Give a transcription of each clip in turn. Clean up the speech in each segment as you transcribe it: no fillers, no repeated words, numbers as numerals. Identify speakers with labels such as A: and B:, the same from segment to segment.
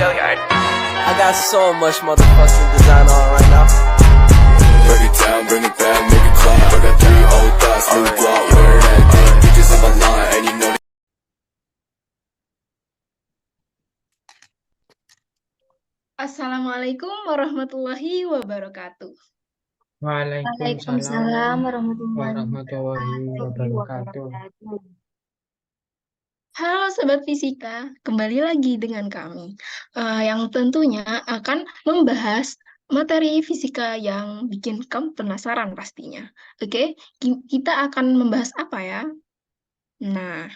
A: I got so much motherfucking design on right now.
B: Break it down, bring it back, make it clap. I got 3 old thoughts, new guap, wear that dick. Bitches on my line, and you know.
C: Assalamualaikum warahmatullahi wabarakatuh.
D: Waalaikumsalam
E: Waalaikumsalam warahmatullahi
D: warahmatullahi wabarakatuh.
E: wabarakatuh.
C: Halo Sobat Fisika, kembali lagi dengan kami yang tentunya akan membahas materi fisika yang bikin kamu penasaran pastinya. Oke, kita akan membahas apa ya? Nah,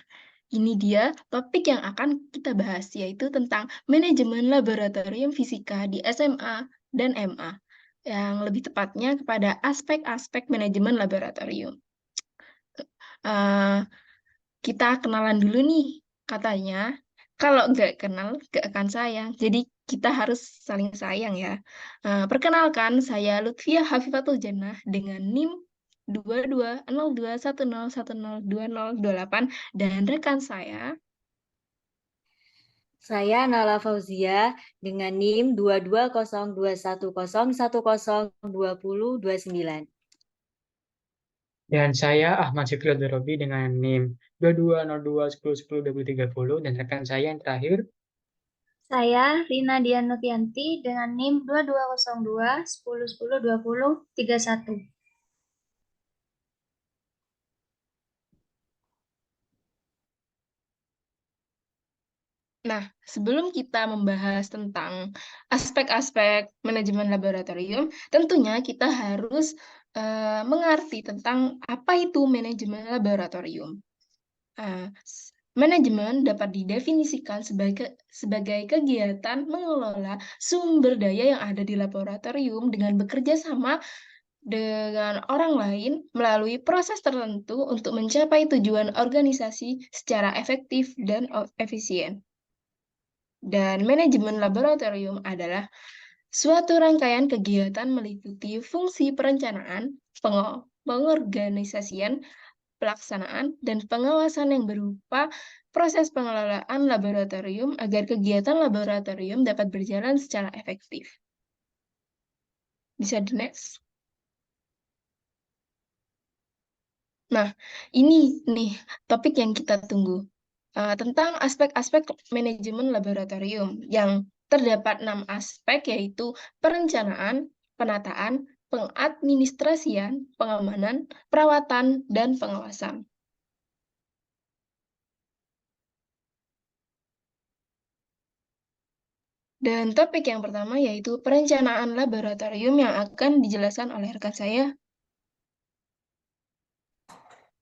C: ini dia topik yang akan kita bahas, yaitu tentang manajemen laboratorium fisika di SMA dan MA, yang lebih tepatnya kepada aspek-aspek manajemen laboratorium. Kita kenalan dulu nih, katanya kalau nggak kenal nggak akan sayang, jadi kita harus saling sayang ya. Perkenalkan, saya Lutfiah Hafifatul Jannah dengan NIM 220210102028 dan rekan saya.
E: Saya Nala Fauzia dengan NIM 22021010102029.
D: Dan saya Ahmad Syukri Robi dengan NIM 220210102030 dan rekan saya yang terakhir.
F: Saya Rina Dianutianti dengan NIM 220210102031.
C: Nah, sebelum kita membahas tentang aspek-aspek manajemen laboratorium, tentunya kita harus mengerti tentang apa itu manajemen laboratorium. Manajemen dapat didefinisikan sebagai kegiatan mengelola sumber daya yang ada di laboratorium dengan bekerja sama dengan orang lain melalui proses tertentu untuk mencapai tujuan organisasi secara efektif dan efisien. Dan manajemen laboratorium adalah suatu rangkaian kegiatan meliputi fungsi perencanaan, pengorganisasian, pelaksanaan, dan pengawasan yang berupa proses pengelolaan laboratorium agar kegiatan laboratorium dapat berjalan secara efektif. Bisa di next. Nah, ini nih topik yang kita tunggu. Tentang aspek-aspek manajemen laboratorium yang terdapat 6 aspek, yaitu perencanaan, penataan, pengadministrasian, pengamanan, perawatan, dan pengawasan. Dan topik yang pertama yaitu perencanaan laboratorium yang akan dijelaskan oleh rekan saya.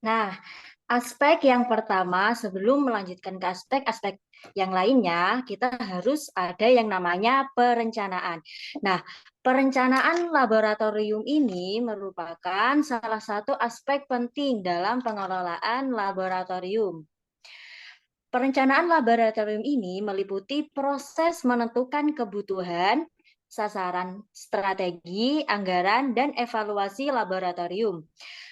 E: Nah, aspek yang pertama sebelum melanjutkan ke aspek-aspek yang lainnya, kita harus ada yang namanya perencanaan. Nah, perencanaan laboratorium ini merupakan salah satu aspek penting dalam pengelolaan laboratorium. Perencanaan laboratorium ini meliputi proses menentukan kebutuhan, sasaran, strategi, anggaran, dan evaluasi laboratorium.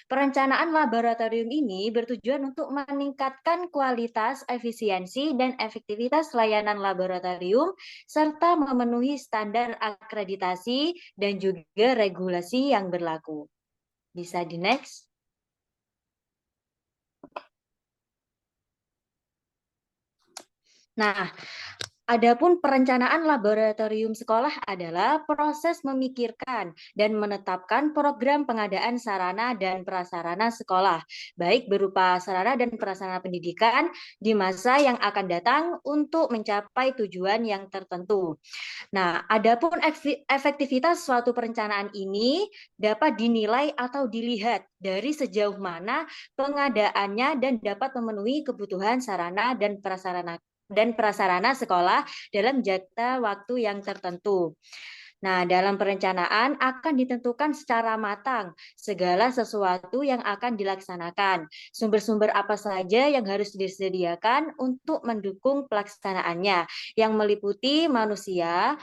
E: Perencanaan laboratorium ini bertujuan untuk meningkatkan kualitas, efisiensi, dan efektivitas layanan laboratorium, serta memenuhi standar akreditasi dan juga regulasi yang berlaku. Bisa di next. Nah, adapun perencanaan laboratorium sekolah adalah proses memikirkan dan menetapkan program pengadaan sarana dan prasarana sekolah, baik berupa sarana dan prasarana pendidikan di masa yang akan datang untuk mencapai tujuan yang tertentu. Nah, adapun efektivitas suatu perencanaan ini dapat dinilai atau dilihat dari sejauh mana pengadaannya dan dapat memenuhi kebutuhan sarana dan prasarana sekolah dalam jangka waktu yang tertentu. Nah, dalam perencanaan akan ditentukan secara matang segala sesuatu yang akan dilaksanakan. Sumber-sumber apa saja yang harus disediakan untuk mendukung pelaksanaannya, yang meliputi manusia,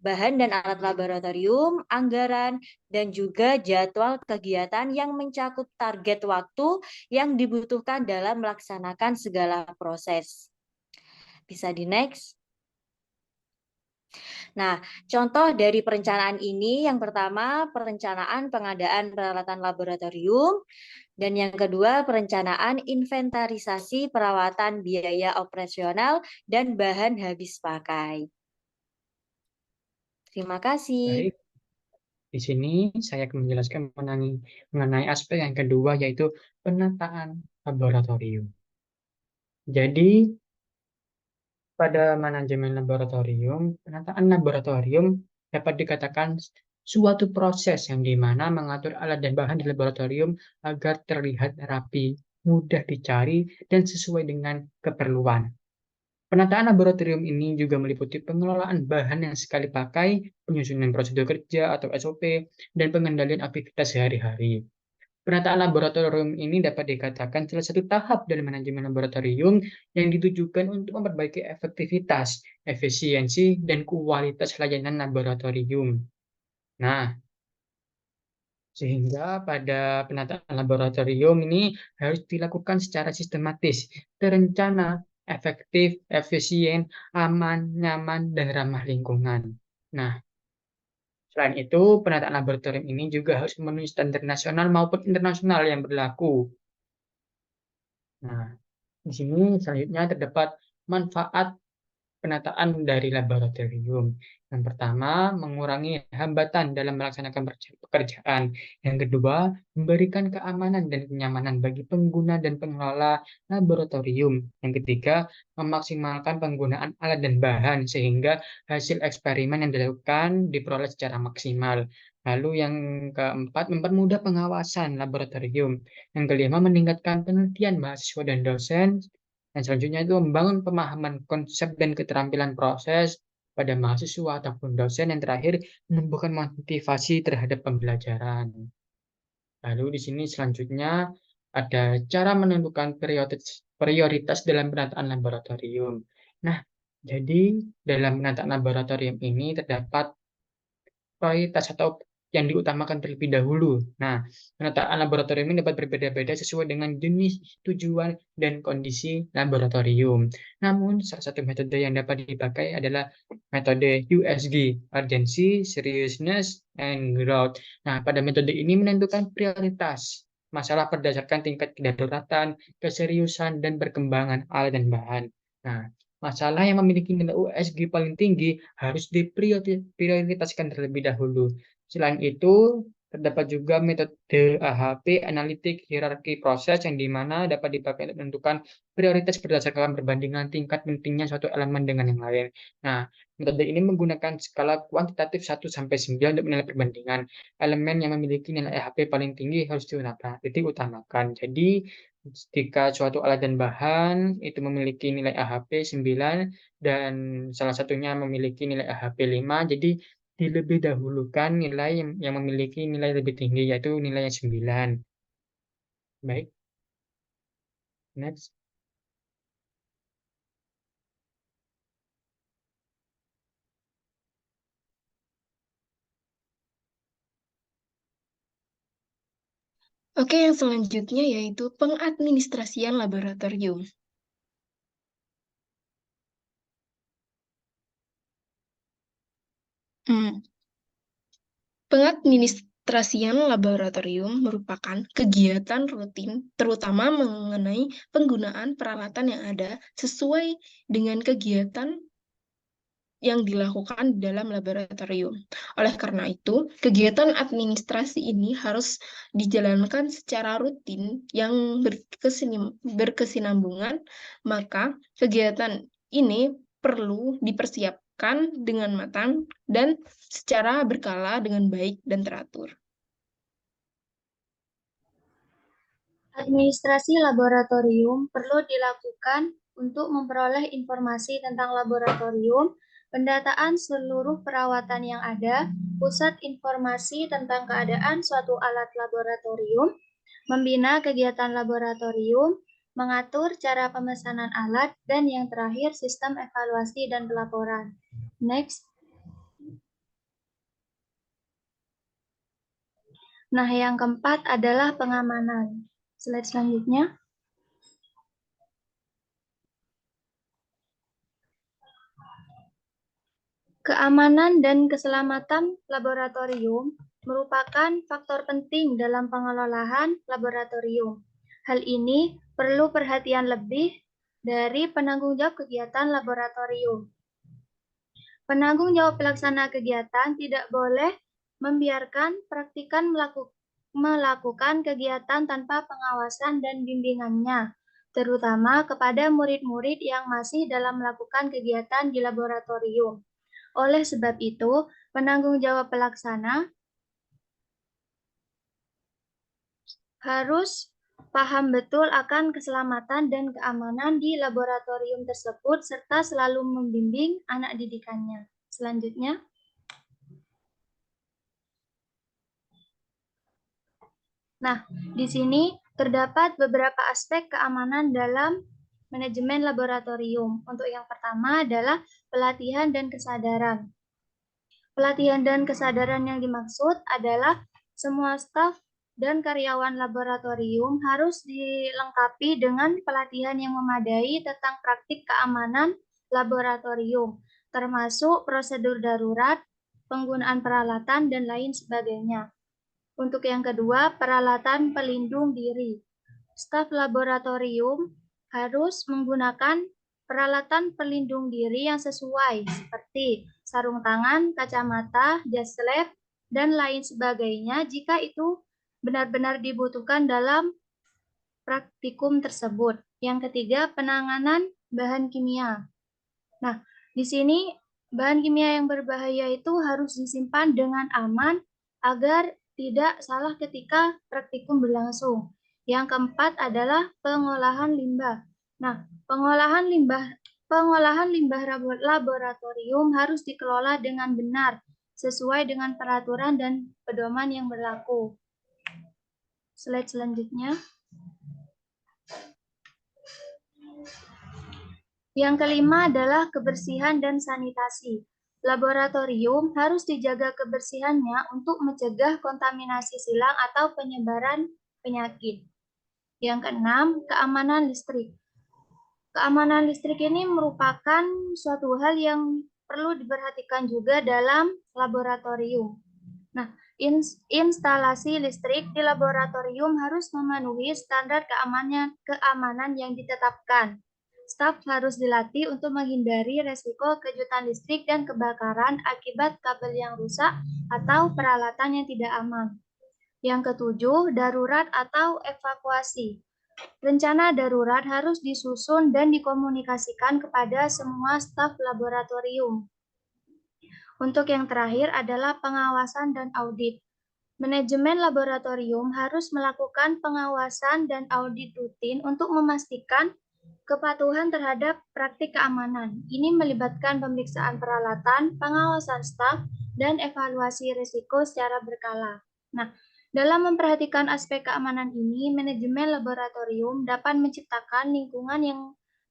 E: bahan dan alat laboratorium, anggaran, dan juga jadwal kegiatan yang mencakup target waktu yang dibutuhkan dalam melaksanakan segala proses. Bisa di next. Nah, contoh dari perencanaan ini yang pertama perencanaan pengadaan peralatan laboratorium dan yang kedua perencanaan inventarisasi perawatan biaya operasional dan bahan habis pakai. Terima kasih.
D: Baik, di sini saya akan menjelaskan mengenai aspek yang kedua, yaitu penataan laboratorium. Jadi, pada manajemen laboratorium, penataan laboratorium dapat dikatakan suatu proses yang dimana mengatur alat dan bahan di laboratorium agar terlihat rapi, mudah dicari, dan sesuai dengan keperluan. Penataan laboratorium ini juga meliputi pengelolaan bahan yang sekali pakai, penyusunan prosedur kerja atau SOP, dan pengendalian aktivitas sehari-hari. Penataan laboratorium ini dapat dikatakan salah satu tahap dari manajemen laboratorium yang ditujukan untuk memperbaiki efektivitas, efisiensi, dan kualitas layanan laboratorium. Nah, sehingga pada penataan laboratorium ini harus dilakukan secara sistematis, terencana, efektif, efisien, aman, nyaman, dan ramah lingkungan. Nah, selain itu, penataan laboratorium ini juga harus memenuhi standar nasional maupun internasional yang berlaku. Nah, di sini selanjutnya terdapat manfaat penataan dari laboratorium. Yang pertama, mengurangi hambatan dalam melaksanakan pekerjaan. Yang kedua, memberikan keamanan dan kenyamanan bagi pengguna dan pengelola laboratorium. Yang ketiga, memaksimalkan penggunaan alat dan bahan sehingga hasil eksperimen yang dilakukan diperoleh secara maksimal. Lalu yang keempat, mempermudah pengawasan laboratorium. Yang kelima, meningkatkan penelitian mahasiswa dan dosen. Dan selanjutnya itu membangun pemahaman konsep dan keterampilan proses pada mahasiswa ataupun dosen. Yang terakhir, menumbuhkan motivasi terhadap pembelajaran. Lalu di sini selanjutnya ada cara menentukan prioritas dalam penataan laboratorium. Nah, jadi dalam penataan laboratorium ini terdapat prioritas atau yang diutamakan terlebih dahulu. Nah, penataan laboratorium ini dapat berbeda-beda sesuai dengan jenis, tujuan, dan kondisi laboratorium. Namun, salah satu metode yang dapat dipakai adalah metode USG, Urgency, Seriousness, and Growth. Nah, pada metode ini menentukan prioritas masalah berdasarkan tingkat kedaruratan, keseriusan, dan perkembangan alat dan bahan. Nah, masalah yang memiliki nilai USG paling tinggi harus diprioritaskan terlebih dahulu. Selain itu, terdapat juga metode AHP, Analytic Hierarchy Process, yang dimana dapat dipakai untuk menentukan prioritas berdasarkan perbandingan tingkat pentingnya suatu elemen dengan yang lain. Nah, metode ini menggunakan skala kuantitatif 1-9 untuk menilai perbandingan. Elemen yang memiliki nilai AHP paling tinggi harus diutamakan. Jadi, jika suatu alat dan bahan itu memiliki nilai AHP 9 dan salah satunya memiliki nilai AHP 5, jadi dilebih dahulukan nilai yang memiliki nilai lebih tinggi, yaitu nilai 9. Baik, next.
C: Oke, yang selanjutnya yaitu pengadministrasian laboratorium. Pengadministrasian laboratorium merupakan kegiatan rutin, terutama mengenai penggunaan peralatan yang ada sesuai dengan kegiatan yang dilakukan di dalam laboratorium. Oleh karena itu, kegiatan administrasi ini harus dijalankan secara rutin yang berkesinambungan, maka kegiatan ini perlu dipersiapkan dengan matang dan secara berkala dengan baik dan teratur.
F: Administrasi laboratorium perlu dilakukan untuk memperoleh informasi tentang laboratorium, pendataan seluruh perawatan yang ada, pusat informasi tentang keadaan suatu alat laboratorium, membina kegiatan laboratorium, mengatur cara pemesanan alat, dan yang terakhir sistem evaluasi dan pelaporan. Next. Nah, yang keempat adalah pengamanan. Slide selanjutnya. Keamanan dan keselamatan laboratorium merupakan faktor penting dalam pengelolaan laboratorium. Hal ini perlu perhatian lebih dari penanggung jawab kegiatan laboratorium. Penanggung jawab pelaksana kegiatan tidak boleh membiarkan praktikan melakukan kegiatan tanpa pengawasan dan bimbingannya, terutama kepada murid-murid yang masih dalam melakukan kegiatan di laboratorium. Oleh sebab itu, penanggung jawab pelaksana harus paham betul akan keselamatan dan keamanan di laboratorium tersebut serta selalu membimbing anak didikannya. Selanjutnya, nah, di sini terdapat beberapa aspek keamanan dalam manajemen laboratorium. Untuk yang pertama adalah pelatihan dan kesadaran. Pelatihan dan kesadaran yang dimaksud adalah semua staf dan karyawan laboratorium harus dilengkapi dengan pelatihan yang memadai tentang praktik keamanan laboratorium, termasuk prosedur darurat, penggunaan peralatan, dan lain sebagainya. Untuk yang kedua, peralatan pelindung diri. Staf laboratorium harus menggunakan peralatan pelindung diri yang sesuai seperti sarung tangan, kacamata, jas lab, dan lain sebagainya jika itu benar-benar dibutuhkan dalam praktikum tersebut. Yang ketiga, penanganan bahan kimia. Nah, di sini bahan kimia yang berbahaya itu harus disimpan dengan aman agar tidak salah ketika praktikum berlangsung. Yang keempat adalah pengolahan limbah. Nah, pengolahan limbah laboratorium harus dikelola dengan benar sesuai dengan peraturan dan pedoman yang berlaku. Slide selanjutnya. Yang kelima adalah kebersihan dan sanitasi. Laboratorium harus dijaga kebersihannya untuk mencegah kontaminasi silang atau penyebaran penyakit. Yang keenam, keamanan listrik. Keamanan listrik ini merupakan suatu hal yang perlu diperhatikan juga dalam laboratorium. Nah, instalasi listrik di laboratorium harus memenuhi standar keamanan yang ditetapkan. Staf harus dilatih untuk menghindari resiko kejutan listrik dan kebakaran akibat kabel yang rusak atau peralatan yang tidak aman. Yang ketujuh, darurat atau evakuasi. Rencana darurat harus disusun dan dikomunikasikan kepada semua staf laboratorium. Untuk yang terakhir adalah pengawasan dan audit. Manajemen laboratorium harus melakukan pengawasan dan audit rutin untuk memastikan kepatuhan terhadap praktik keamanan. Ini melibatkan pemeriksaan peralatan, pengawasan staf, dan evaluasi risiko secara berkala. Nah, dalam memperhatikan aspek keamanan ini, manajemen laboratorium dapat menciptakan lingkungan yang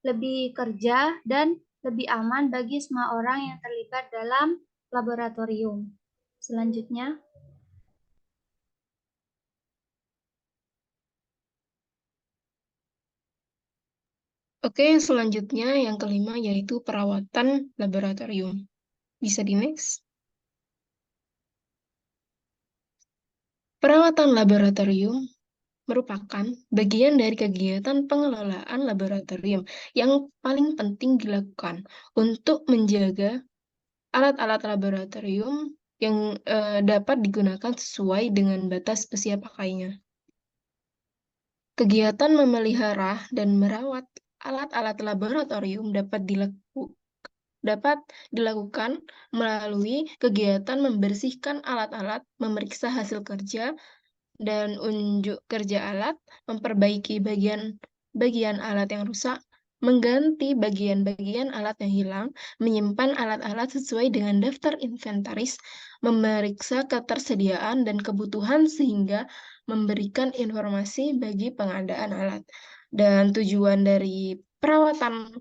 F: lebih kerja dan lebih aman bagi semua orang yang terlibat dalam laboratorium. Selanjutnya,
C: oke, selanjutnya yang kelima yaitu perawatan laboratorium. Bisa di next. Perawatan laboratorium merupakan bagian dari kegiatan pengelolaan laboratorium yang paling penting dilakukan untuk menjaga alat-alat laboratorium yang dapat digunakan sesuai dengan batas usia pakainya. Kegiatan memelihara dan merawat alat-alat laboratorium dapat dilakukan melalui kegiatan membersihkan alat-alat, memeriksa hasil kerja, dan unjuk kerja alat, memperbaiki bagian alat yang rusak, mengganti bagian-bagian alat yang hilang, menyimpan alat-alat sesuai dengan daftar inventaris, memeriksa ketersediaan dan kebutuhan sehingga memberikan informasi bagi pengadaan alat. Dan tujuan dari perawatan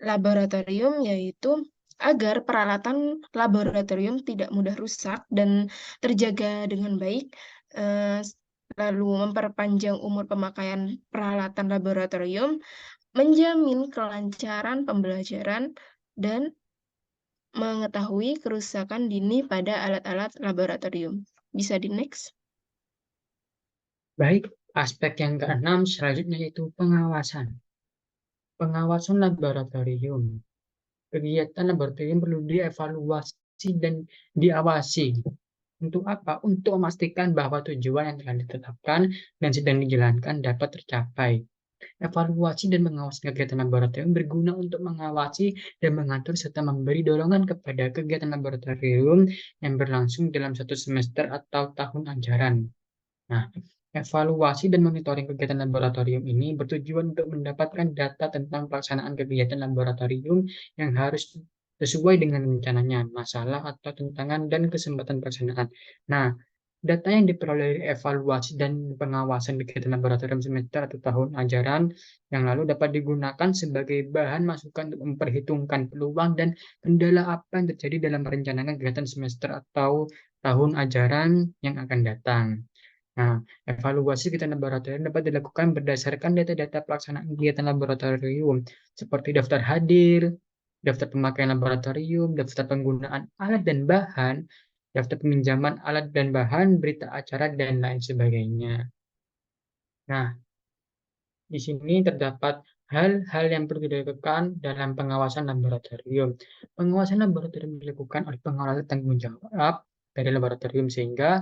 C: laboratorium yaitu agar peralatan laboratorium tidak mudah rusak dan terjaga dengan baik, lalu memperpanjang umur pemakaian peralatan laboratorium, menjamin kelancaran pembelajaran, dan mengetahui kerusakan dini pada alat-alat laboratorium. Bisa di next.
D: Baik, aspek yang keenam selanjutnya yaitu pengawasan. Pengawasan laboratorium. Kegiatan laboratorium perlu dievaluasi dan diawasi. Untuk apa? Untuk memastikan bahwa tujuan yang telah ditetapkan dan sedang dijalankan dapat tercapai. Evaluasi dan mengawasi kegiatan laboratorium berguna untuk mengawasi dan mengatur serta memberi dorongan kepada kegiatan laboratorium yang berlangsung dalam satu semester atau tahun ajaran. Nah, evaluasi dan monitoring kegiatan laboratorium ini bertujuan untuk mendapatkan data tentang pelaksanaan kegiatan laboratorium yang harus sesuai dengan rencananya, masalah atau tantangan dan kesempatan pelaksanaan. Nah, data yang diperoleh dari evaluasi dan pengawasan kegiatan laboratorium semester atau tahun ajaran yang lalu dapat digunakan sebagai bahan masukan untuk memperhitungkan peluang dan kendala apa yang terjadi dalam merencanakan kegiatan semester atau tahun ajaran yang akan datang. Nah, evaluasi kegiatan laboratorium dapat dilakukan berdasarkan data-data pelaksanaan kegiatan laboratorium, seperti daftar hadir, daftar pemakaian laboratorium, daftar penggunaan alat dan bahan, daftar peminjaman alat dan bahan, berita acara, dan lain sebagainya. Nah, di sini terdapat hal-hal yang perlu dilakukan dalam pengawasan laboratorium. Pengawasan laboratorium dilakukan oleh pengelola tanggung jawab dari laboratorium sehingga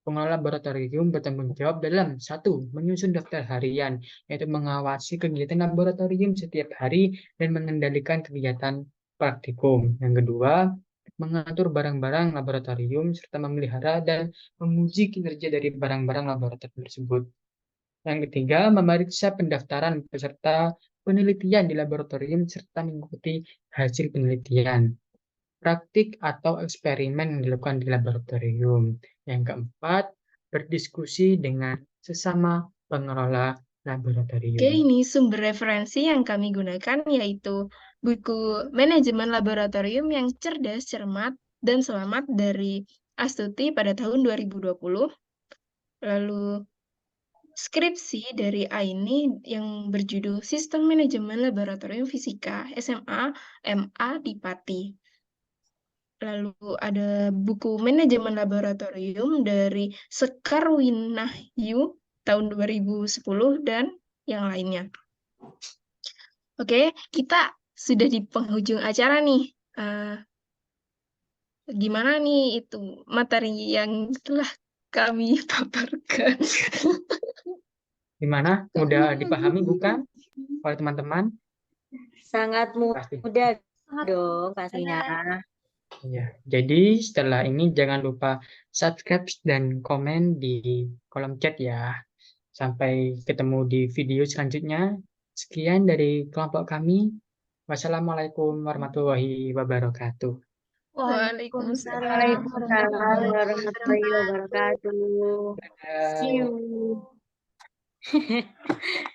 D: pengelola laboratorium bertanggung jawab dalam satu, menyusun daftar harian, yaitu mengawasi kegiatan laboratorium setiap hari dan mengendalikan kegiatan praktikum. Yang kedua, mengatur barang-barang laboratorium serta memelihara dan menguji kinerja dari barang-barang laboratorium tersebut. Yang ketiga, memeriksa pendaftaran peserta penelitian di laboratorium serta mengikuti hasil penelitian, praktik atau eksperimen yang dilakukan di laboratorium. Yang keempat, berdiskusi dengan sesama pengelola laboratorium.
C: Oke, ini sumber referensi yang kami gunakan yaitu buku Manajemen Laboratorium yang Cerdas, Cermat, dan Selamat dari Astuti pada tahun 2020. Lalu skripsi dari Aini yang berjudul Sistem Manajemen Laboratorium Fisika SMA MA di Pati. Lalu ada buku Manajemen Laboratorium dari Sekar Winahyu tahun 2010 dan yang lainnya. Oke, kita sudah di penghujung acara nih. Gimana nih itu materi yang telah kami paparkan?
D: Gimana? Mudah dipahami bukan oleh teman-teman?
E: Sangat
D: Pasti.
E: mudah dong pastinya.
D: Ya, jadi setelah ini jangan lupa subscribe dan komen di kolom chat ya. Sampai ketemu di video selanjutnya. Sekian dari kelompok kami. Wassalamualaikum warahmatullahi wabarakatuh.
C: Waalaikumsalam
E: Waalaikumsalam warahmatullahi wabarakatuh. See
D: Dadah.
E: you.